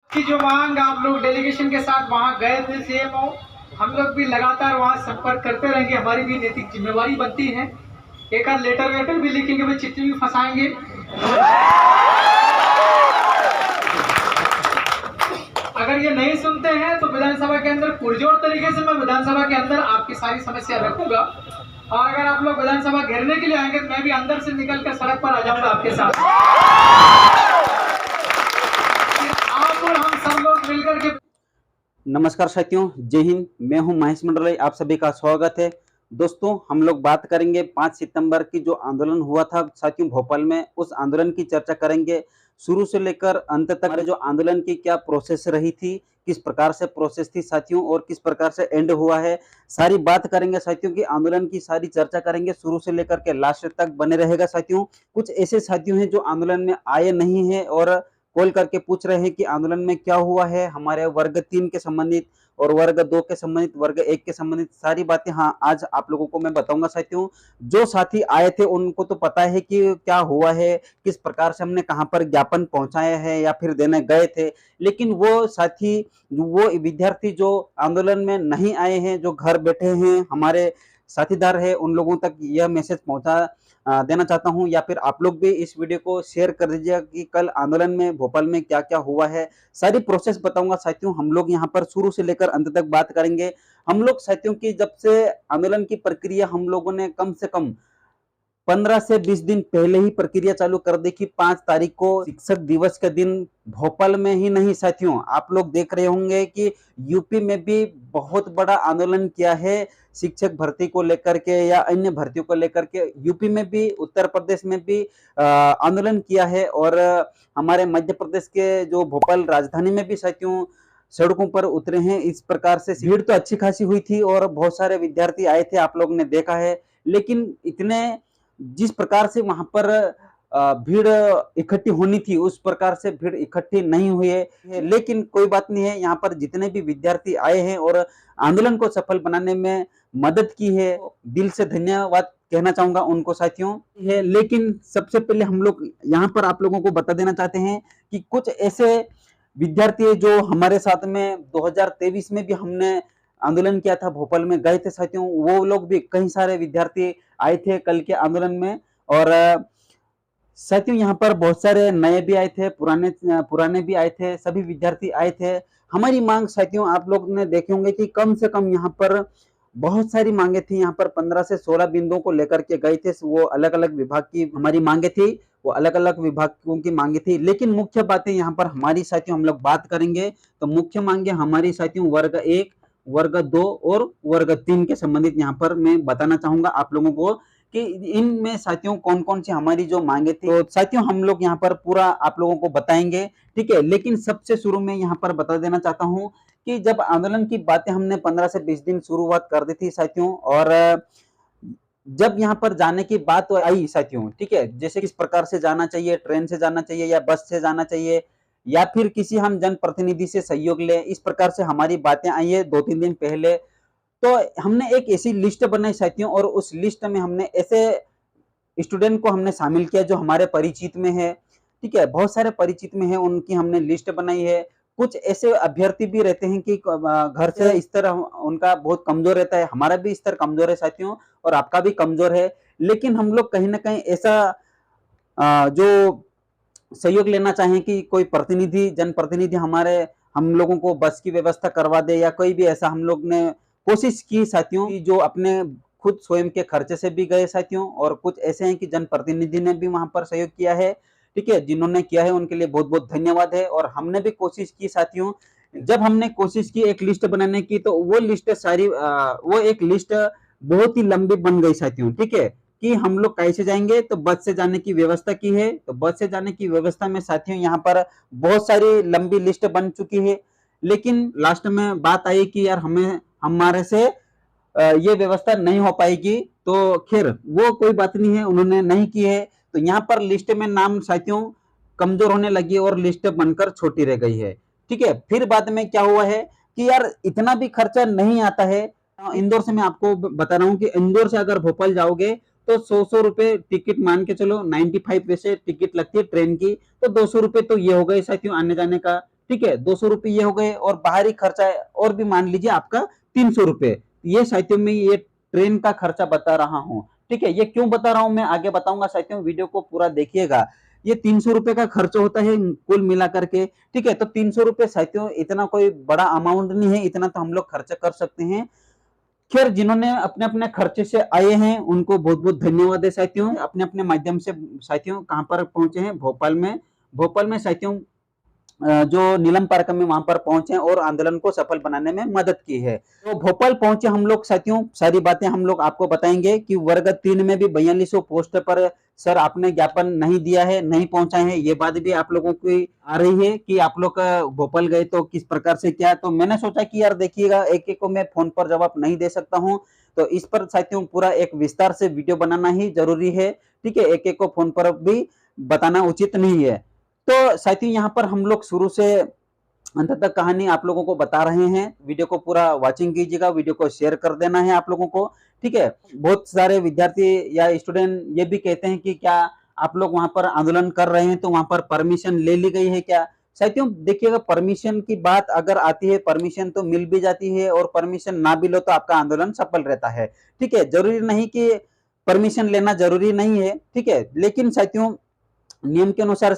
की जो मांग आप लोग डेलीगेशन के साथ वहां गए थे सीएमओ, हम लोग भी लगातार वहां संपर्क करते रहेंगे। हमारी भी नैतिक जिम्मेवारी बनती है। एक आध लेटर वेटर भी लिखेंगे, भाई चिट्ठी भी फंसाएंगे। अगर ये नहीं सुनते हैं तो विधानसभा के अंदर पुरजोर तरीके से मैं विधानसभा के अंदर आपकी सारी समस्या रखूंगा। और अगर आप लोग विधानसभा घेरने के लिए आएंगे तो मैं भी अंदर से निकल कर सड़क पर आ जाऊंगा आपके साथ। आप और हम सब लोग मिलकर के। नमस्कार साथियों, जय हिंद। मैं हूं महेश मंडल, आप सभी का स्वागत है। दोस्तों, हम लोग बात करेंगे 5 सितंबर की जो आंदोलन हुआ था साथियों भोपाल में, उस आंदोलन की चर्चा करेंगे। शुरू से लेकर अंत तक हमारे जो आंदोलन की क्या प्रोसेस रही थी, किस प्रकार से प्रोसेस थी साथियों, और किस प्रकार से एंड हुआ है, सारी बात करेंगे साथियों की। आंदोलन की सारी चर्चा करेंगे, शुरू से लेकर के लास्ट तक बने रहेगा साथियों। कुछ ऐसे साथियों हैं जो आंदोलन में आए नहीं है और कॉल करके पूछ रहे हैं कि आंदोलन में क्या हुआ है, हमारे वर्ग 3 के संबंधित और वर्ग 2 के संबंधित, वर्ग 1 के संबंधित सारी बातें हाँ आज आप लोगों को मैं बताऊंगा साथियों। जो साथी आए थे उनको तो पता है कि क्या हुआ है, किस प्रकार से हमने कहां पर ज्ञापन पहुंचाए हैं या फिर देने गए थे। लेकिन वो साथी, वो विद्यार्थी जो आंदोलन में नहीं आए हैं, जो घर बैठे हैं, हमारे साथीदार है, उन लोगों तक यह मैसेज पहुंचा देना चाहता हूं, या फिर आप लोग भी इस वीडियो को शेयर कर दीजिएगा कि कल आंदोलन में भोपाल में क्या क्या हुआ है। सारी प्रोसेस बताऊंगा साथियों। हम लोग यहाँ पर शुरू से लेकर अंत तक बात करेंगे। हम लोग साथियों की जब से आंदोलन की प्रक्रिया हम लोगों ने कम से कम 15 से 20 दिन पहले ही प्रक्रिया चालू कर दी कि 5 तारीख को शिक्षक दिवस के दिन भोपाल में ही नहीं साथियों, आप लोग देख रहे होंगे कि यूपी में भी बहुत बड़ा आंदोलन किया है शिक्षक भर्ती को लेकर के या अन्य भर्तियों को लेकर के। यूपी में भी, उत्तर प्रदेश में भी आंदोलन किया है, और हमारे मध्य प्रदेश के जो भोपाल राजधानी में भी साथियों सड़कों पर उतरे हैं। इस प्रकार से भीड़ तो अच्छी खासी हुई थी और बहुत सारे विद्यार्थी आए थे, आप लोग ने देखा है। लेकिन इतने जिस प्रकार से वहां पर भीड़ इकट्ठी होनी थी उस प्रकार से भीड़ इकट्ठी नहीं हुई है। लेकिन कोई बात नहीं है, यहाँ पर जितने भी विद्यार्थी आए हैं और आंदोलन को सफल बनाने में मदद की है, दिल से धन्यवाद कहना चाहूंगा उनको साथियों है। लेकिन सबसे पहले हम लोग यहाँ पर आप लोगों को बता देना चाहते हैं कि कुछ ऐसे विद्यार्थी है जो हमारे साथ में 2023 में भी हमने आंदोलन किया था, भोपाल में गए थे साथियों। वो लोग भी, कई सारे विद्यार्थी आए थे कल के आंदोलन में। और साथियों यहाँ पर बहुत सारे नए भी आए थे, पुराने भी आए थे, सभी विद्यार्थी आए थे। हमारी मांग साथियों आप लोग ने देखे होंगे कि कम से कम यहाँ पर बहुत सारी मांगे थी। यहाँ पर 15 से 16 बिंदुओं को लेकर के गए थे। वो अलग अलग विभाग की हमारी मांगे थी, वो अलग अलग विभागों की मांगे थी। लेकिन मुख्य बातें यहाँ पर हमारी साथियों हम लोग बात करेंगे तो मुख्य मांगे हमारी साथियों वर्ग 1, वर्ग 2 और वर्ग 3 के संबंधित यहाँ पर मैं बताना चाहूंगा आप लोगों को कि इनमें साथियों कौन कौन सी हमारी जो मांगे थी। तो साथियों हम लोग यहाँ पर पूरा आप लोगों को बताएंगे, ठीक है। लेकिन सबसे शुरू में यहाँ पर बता देना चाहता हूँ कि जब आंदोलन की बातें हमने 15 से 20 दिन शुरुआत कर दी थी साथियों, और जब यहाँ पर जाने की बात आई साथियों, ठीक है, जैसे किस प्रकार से जाना चाहिए, ट्रेन से जाना चाहिए या बस से जाना चाहिए या फिर किसी हम जनप्रतिनिधि से सहयोग ले, इस प्रकार से हमारी बातें आई है 2-3 दिन पहले। तो हमने एक ऐसी लिस्ट बनाई साथियों, और उस लिस्ट में हमने ऐसे स्टूडेंट को हमने शामिल किया जो हमारे परिचित में है, ठीक है, बहुत सारे परिचित में है, उनकी हमने लिस्ट बनाई है। कुछ ऐसे अभ्यर्थी भी रहते हैं कि घर से स्तर उनका बहुत कमजोर रहता है, हमारा भी स्तर कमजोर है साथियों और आपका भी कमजोर है। लेकिन हम लोग कहीं ना कहीं ऐसा जो सहयोग लेना चाहें कि कोई प्रतिनिधि, जनप्रतिनिधि हमारे हम लोगों को बस की व्यवस्था करवा दे, या कोई भी ऐसा हम लोग ने कोशिश की साथियों की जो अपने खुद स्वयं के खर्चे से भी गए साथियों। और कुछ ऐसे हैं कि जनप्रतिनिधि ने भी वहां पर सहयोग किया है, ठीक है। जिन्होंने किया है उनके लिए बहुत बहुत धन्यवाद है। और हमने भी कोशिश की साथियों, जब हमने कोशिश की एक लिस्ट बनाने की तो वो लिस्ट सारी वो एक लिस्ट बहुत ही लंबी बन गई साथियों, ठीक है, कि हम लोग कैसे जाएंगे। तो बस से जाने की व्यवस्था की है, तो बस से जाने की व्यवस्था में साथियों यहाँ पर बहुत सारी लंबी लिस्ट बन चुकी है। लेकिन लास्ट में बात आई कि यार हमें हमारे से ये व्यवस्था नहीं हो पाएगी, तो खैर वो कोई बात नहीं है, उन्होंने नहीं की है। तो यहाँ पर लिस्ट में नाम साथियों कमजोर होने लगी और लिस्ट बनकर छोटी रह गई है, ठीक है। फिर बाद में क्या हुआ है कि यार इतना भी खर्चा नहीं आता है। इंदौर से मैं आपको बता रहा हूँ कि इंदौर से अगर भोपाल जाओगे तो 100 रुपए टिकट मान के चलो, 95 पैसे टिकट लगती है ट्रेन की, तो 200 रुपए तो ये हो गए साथियों आने जाने का, ठीक है, 200 रुपये ये हो गए, और बाहरी खर्चा और भी मान लीजिए आपका 300 रुपये। ये साथियों में ये ट्रेन का खर्चा बता रहा हूँ, ठीक है। ये क्यों बता रहा हूँ मैं आगे बताऊंगा साथियों, वीडियो को पूरा देखिएगा। ये 300 रुपये का खर्च होता है कुल मिला करके, ठीक है। तो 300 रुपये साथियों इतना कोई बड़ा अमाउंट नहीं है, इतना तो हम लोग खर्चा कर सकते हैं। खैर, जिन्होंने अपने अपने खर्चे से आए हैं उनको बहुत बहुत धन्यवाद है साथियों। अपने अपने माध्यम से साथियों कहां पर पहुंचे हैं, भोपाल में साथियों जो नीलम पार्क में वहां पर पहुंचे और आंदोलन को सफल बनाने में मदद की है। तो भोपाल पहुंचे हम लोग साथियों, सारी बातें हम लोग आपको बताएंगे कि वर्ग 3 में भी 4200 पोस्ट पर सर आपने ज्ञापन नहीं दिया है, नहीं पहुंचाए हैं, ये बात भी आप लोगों की आ रही है कि आप लोग भोपाल गए तो किस प्रकार से क्या। तो मैंने सोचा कि यार देखिएगा, एक एक को मैं फोन पर जवाब नहीं दे सकता हूँ, तो इस पर साथियों पूरा एक विस्तार से वीडियो बनाना ही जरूरी है, ठीक है। एक एक को फोन पर भी बताना उचित नहीं है। तो साथियों यहाँ पर हम लोग शुरू से अंत तक कहानी आप लोगों को बता रहे हैं। वीडियो को पूरा वॉचिंग कीजिएगा, वीडियो को शेयर कर देना है आप लोगों को, ठीक है। बहुत सारे विद्यार्थी या स्टूडेंट ये भी कहते हैं कि क्या आप लोग वहां पर आंदोलन कर रहे हैं तो वहां पर परमिशन ले ली गई है क्या। साथियों देखिएगा, परमिशन की बात अगर आती है, परमिशन तो मिल भी जाती है, और परमिशन ना भी लो तो आपका आंदोलन सफल रहता है, ठीक है। जरूरी नहीं कि परमिशन लेना जरूरी नहीं है, ठीक है, लेकिन साथियों नियम के अनुसार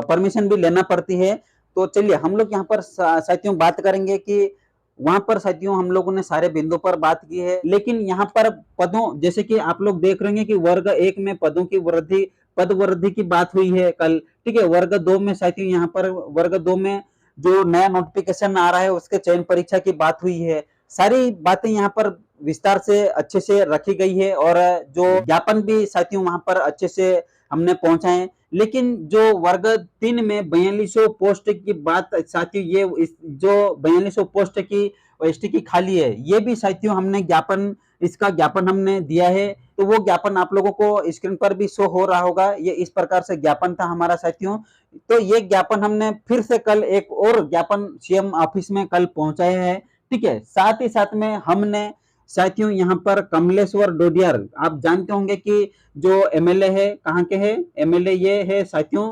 परमिशन भी लेना पड़ती है। तो चलिए हम लोग यहाँ पर साथियों बात करेंगे कि वहां पर साथियों हम लोगों ने सारे बिंदु पर बात की है, लेकिन यहाँ पर पदों, जैसे कि आप लोग देख रहे हैं कि वर्ग 1 में पदों की वृद्धि, पद वृद्धि की बात हुई है कल, ठीक है। वर्ग 2 में साथियों यहाँ पर वर्ग 2 में जो नया नोटिफिकेशन आ रहा है उसके चयन परीक्षा की बात हुई है। सारी बातें यहाँ पर विस्तार से अच्छे से रखी गई है, और जो ज्ञापन भी साथियों वहां पर अच्छे से हमने पहुंचाए। लेकिन जो वर्ग 3 में 4200 पोस्ट की बात साथियों, ये जो 4200 पोस्ट की एसटी की खाली है, ये भी साथियों हमने ज्ञापन, इसका ज्ञापन हमने दिया है। तो वो ज्ञापन आप लोगों को स्क्रीन पर भी शो हो रहा होगा। ये इस प्रकार से ज्ञापन था हमारा साथियों। तो ये ज्ञापन हमने फिर से कल एक और ज्ञापन सीएम ऑफिस में कल पहुंचाया है, ठीक है। साथ ही साथ में हमने साथियों यहाँ पर कमलेश्वर डोडियार, आप जानते होंगे कि जो एमएलए है, कहाँ के हैं एमएलए, ये है साथियों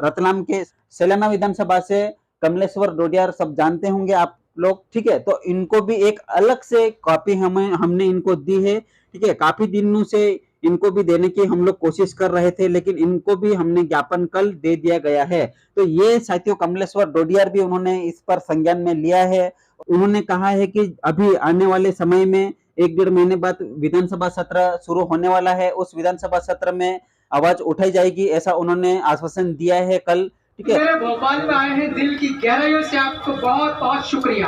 रतलाम के सेलाना विधानसभा से कमलेश्वर डोडियार, सब जानते होंगे आप लोग, ठीक है। तो इनको भी एक अलग से कॉपी हमने इनको दी है, ठीक है। काफी दिनों से इनको भी देने की हम लोग कोशिश कर रहे थे, लेकिन इनको भी हमने ज्ञापन कल दे दिया गया है। तो ये साथियों कमलेश्वर डोडियार भी उन्होंने इस पर संज्ञान में लिया है। उन्होंने कहा है कि अभी आने वाले समय में 1-1.5 महीने बाद विधानसभा सत्र शुरू होने वाला है, उस विधानसभा सत्र में आवाज उठाई जाएगी, ऐसा उन्होंने आश्वासन दिया है कल, ठीक है। मेरे भोपाल में आए हैं, दिल की गहराइयों से आपको बहुत बहुत शुक्रिया,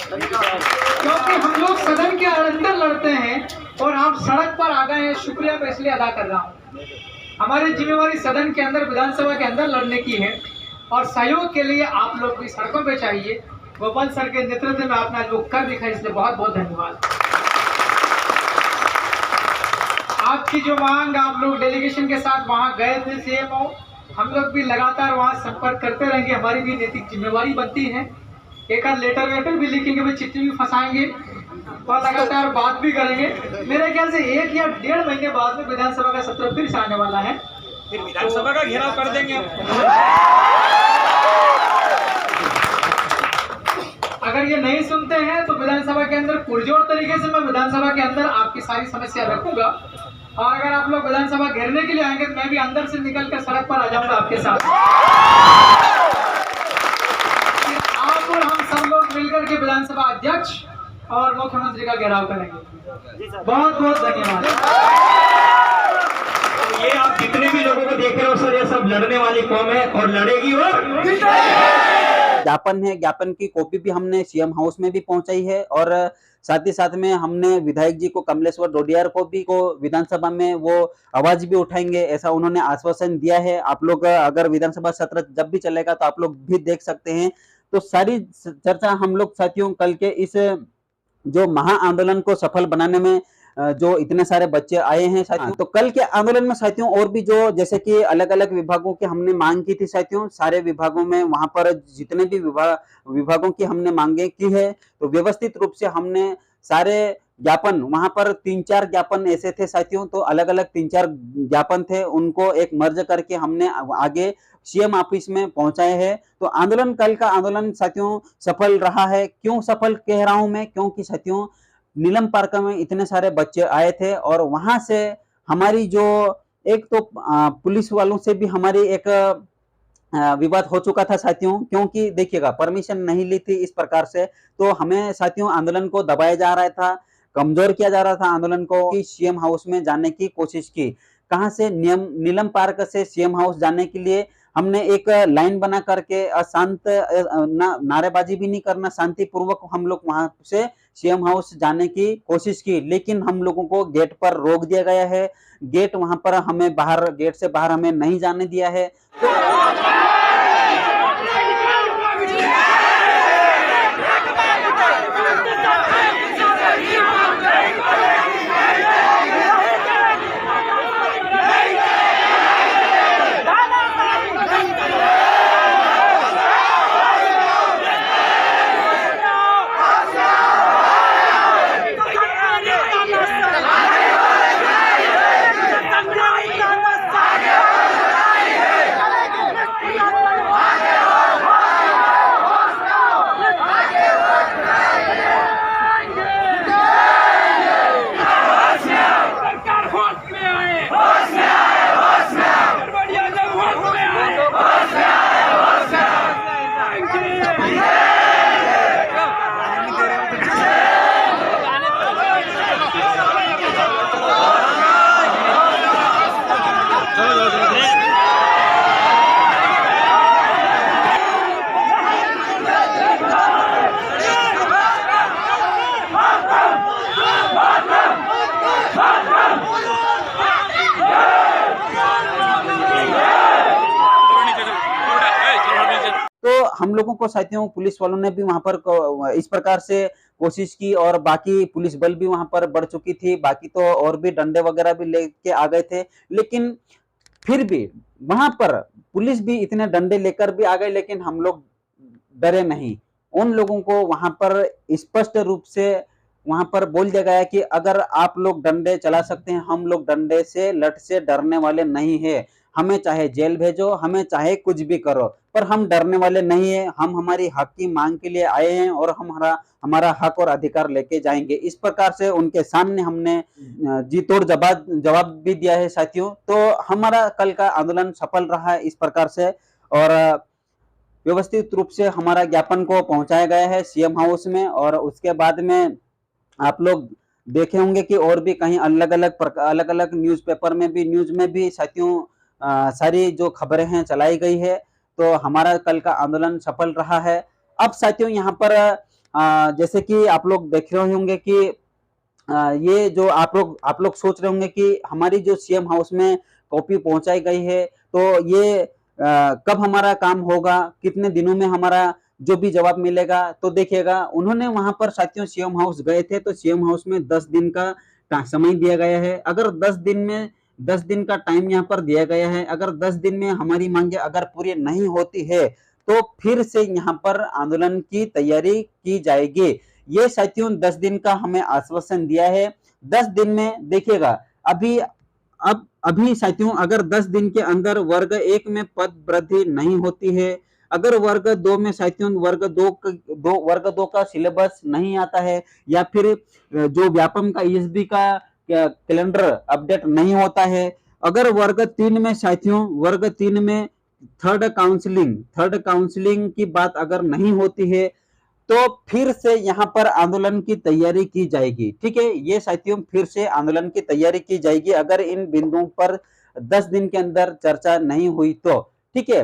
क्योंकि हम लोग सदन के अंदर लड़ते हैं और आप सड़क पर आ गए हैं। शुक्रिया मैं इसलिए अदा कर रहा हूँ। हमारी जिम्मेवारी सदन के अंदर, विधानसभा के अंदर लड़ने की है, और सहयोग के लिए आप लोग भी सड़कों पे चाहिए। गोपाल सर के नेतृत्व में आपने लोग कर दिखाई, इसलिए बहुत बहुत धन्यवाद। आपकी जो मांग, आप लोग डेलीगेशन के साथ वहां गए थे सीएमओ, हम लोग भी लगातार वहां संपर्क करते रहेंगे। हमारी भी नैतिक जिम्मेवारी बनती है, एक आध लेटर भी लिखेंगे, चिट्ठी भी फंसाएंगे और लगातार बात भी करेंगे। मेरे ख्याल से 1 या 1.5 महीने बाद में विधानसभा का सत्र फिर से आने वाला है, फिर विधानसभा का घेराव कर देंगे। अगर ये नहीं सुनते हैं तो विधानसभा के अंदर पुरजोर तरीके से मैं विधानसभा के अंदर आपकी सारी समस्या रखूंगा, और अगर आप लोग विधानसभा घेरने के लिए आएंगे तो मैं भी अंदर से निकलकर सड़क पर आ जाऊंगा आपके साथ। आप और हम सब लोग मिलकर के विधानसभा अध्यक्ष और मुख्यमंत्री का घेराव करेंगे। बहुत बहुत धन्यवाद। ये आप जितने भी लोगों को देख रहे हो सर, ये सब लड़ने वाली कौम है और लड़ेगी और ज्ञापन है, ज्ञापन की कॉपी भी हमने सीएम हाउस में भी पहुंचाई है, और साथ ही साथ में हमने विधायक जी को, कमलेश्वर डोडियार को भी विधानसभा में वो आवाज भी उठाएंगे, ऐसा उन्होंने आश्वासन दिया है। आप लोग अगर विधानसभा सत्र जब भी चलेगा तो आप लोग भी देख सकते हैं। तो सारी चर्चा हम लोग साथियों कल के इस जो महा आंदोलन को सफल बनाने में जो इतने सारे बच्चे आए हैं साथियों, तो कल के आंदोलन में साथियों और भी जो जैसे कि अलग अलग विभागों की हमने मांग की थी साथियों, सारे विभागों में वहां पर जितने भी विभागों की हमने मांगे की है, तो व्यवस्थित रूप से हमने सारे ज्ञापन, वहां पर 3-4 ज्ञापन ऐसे थे साथियों, तो अलग अलग 3-4 ज्ञापन थे, उनको एक मर्ज करके हमने आगे सीएम ऑफिस में पहुंचाए हैं। तो आंदोलन, कल का आंदोलन साथियों सफल रहा है। क्यों सफल कह रहा हूं मैं, क्योंकि साथियों नीलम पार्क में इतने सारे बच्चे आए थे और वहां से हमारी जो एक तो पुलिस वालों से भी हमारी एक विवाद हो चुका था साथियों, क्योंकि देखिएगा परमिशन नहीं ली थी इस प्रकार से, तो हमें साथियों आंदोलन को दबाया जा रहा था, कमजोर किया जा रहा था आंदोलन को, कि सीएम हाउस में जाने की कोशिश की। कहां से, नीलम पार्क से सीएम हाउस जाने के लिए हमने एक लाइन बना करके अशांत नारेबाजी भी नहीं करना, शांतिपूर्वक हम लोग वहां से सीएम हाउस जाने की कोशिश की, लेकिन हम लोगों को गेट पर रोक दिया गया है। गेट वहां पर हमें बाहर, गेट से बाहर हमें नहीं जाने दिया है। हम लोगों को साथियों पुलिस वालों ने भी वहां पर इस प्रकार से कोशिश की और बाकी पुलिस बल भी वहां पर बढ़ चुकी थी, बाकी तो और भी डंडे वगैरह भी लेके आ गए थे, लेकिन फिर भी वहां पर पुलिस भी इतने डंडे लेकर भी आ गए, लेकिन हम लोग डरे नहीं। उन लोगों को वहां पर स्पष्ट रूप से वहां पर बोल दिया गया कि अगर आप लोग डंडे चला सकते हैं, हम लोग डंडे से, लठ से डरने वाले नहीं है, हमें चाहे जेल भेजो, हमें चाहे कुछ भी करो, पर हम डरने वाले नहीं है। हम हमारी हक की मांग के लिए आए हैं और हमारा हक और अधिकार लेके जाएंगे। इस प्रकार से उनके सामने हमने जी तोड़ जवाब भी दिया है साथियों। तो हमारा कल का आंदोलन सफल रहा है इस प्रकार से, और व्यवस्थित रूप से हमारा ज्ञापन को पहुंचाया गया है सीएम हाउस में। और उसके बाद में आप लोग देखे होंगे कि और भी कहीं अलग अलग न्यूज़पेपर में भी, न्यूज में भी साथियों सारी जो खबरें हैं चलाई गई है। तो हमारा कल का आंदोलन सफल रहा है। अब साथियों यहाँ पर जैसे कि आप लोग देख रहे होंगे कि ये जो आप लोग सोच रहे होंगे कि हमारी जो सीएम हाउस में कॉपी पहुंचाई गई है, तो ये कब हमारा काम होगा, कितने दिनों में हमारा जो भी जवाब मिलेगा। तो देखिएगा उन्होंने वहां पर साथियों सीएम हाउस गए थे, तो सीएम हाउस में 10 दिन का समय दिया गया है। अगर 10 दिन का टाइम यहाँ पर दिया गया है, अगर 10 दिन में हमारी मांगे अगर पूरी नहीं होती है तो फिर से यहाँ पर आंदोलन की तैयारी की जाएगी। ये साथियों 10 दिन का हमें आश्वासन दिया है। 10 दिन में देखिएगा अभी साथियों अगर 10 दिन के अंदर वर्ग 1 में पद वृद्धि नहीं होती है, अगर वर्ग 2 में साथियों वर्ग 2 का सिलेबस नहीं आता है, या फिर जो व्यापम का ईएसबी का कैलेंडर अपडेट नहीं होता है, अगर वर्ग 3 में साथियों वर्ग 3 में थर्ड काउंसलिंग की बात अगर नहीं होती है, तो फिर से यहाँ पर आंदोलन की तैयारी की जाएगी। ठीक है, ये साथियों फिर से आंदोलन की तैयारी की जाएगी अगर इन बिंदुओं पर 10 दिन के अंदर चर्चा नहीं हुई तो। ठीक है,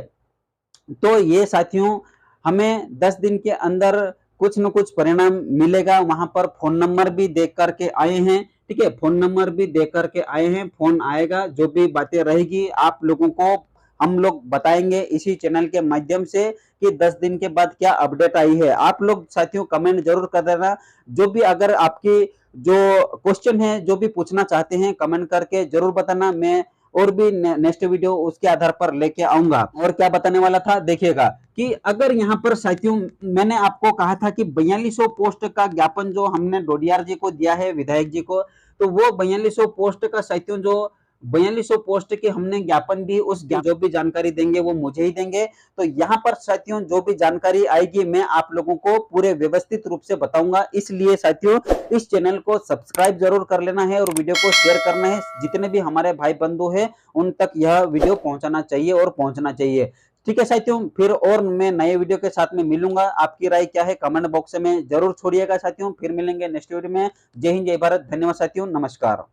तो ये साथियों हमें 10 दिन के अंदर कुछ न कुछ परिणाम मिलेगा। वहां पर फोन नंबर भी देख करके आए हैं। ठीक है, फोन नंबर भी देख करके आए हैं, फोन आएगा, जो भी बातें रहेगी आप लोगों को हम लोग बताएंगे इसी चैनल के माध्यम से कि 10 दिन के बाद क्या अपडेट आई है। आप लोग साथियों कमेंट जरूर कर देना, जो भी अगर आपकी जो क्वेश्चन है, जो भी पूछना चाहते हैं, कमेंट करके जरूर बताना। मैं और भी नेक्स्ट वीडियो उसके आधार पर लेके आऊंगा। और क्या बताने वाला था देखिएगा कि अगर यहाँ पर साथियों मैंने आपको कहा था कि 4200 पोस्ट का ज्ञापन जो हमने डोडियार जी को दिया है, विधायक जी को, तो वो 4200 पोस्ट का साथियों जो 4200 पोस्ट के हमने ज्ञापन दी, उस जो भी जानकारी देंगे वो मुझे ही देंगे। तो यहाँ पर साथियों जो भी जानकारी आएगी मैं आप लोगों को पूरे व्यवस्थित रूप से बताऊंगा। इसलिए साथियों इस चैनल को सब्सक्राइब जरूर कर लेना है और वीडियो को शेयर करना है। जितने भी हमारे भाई बंधु हैं उन तक यह वीडियो पहुंचाना चाहिए और पहुंचना चाहिए। ठीक है साथियों, फिर और मैं नए वीडियो के साथ में मिलूंगा। आपकी राय क्या है कमेंट बॉक्स में जरूर छोड़िएगा साथियों। फिर मिलेंगे नेक्स्ट वीडियो में। जय हिंद, जय भारत, धन्यवाद साथियों, नमस्कार।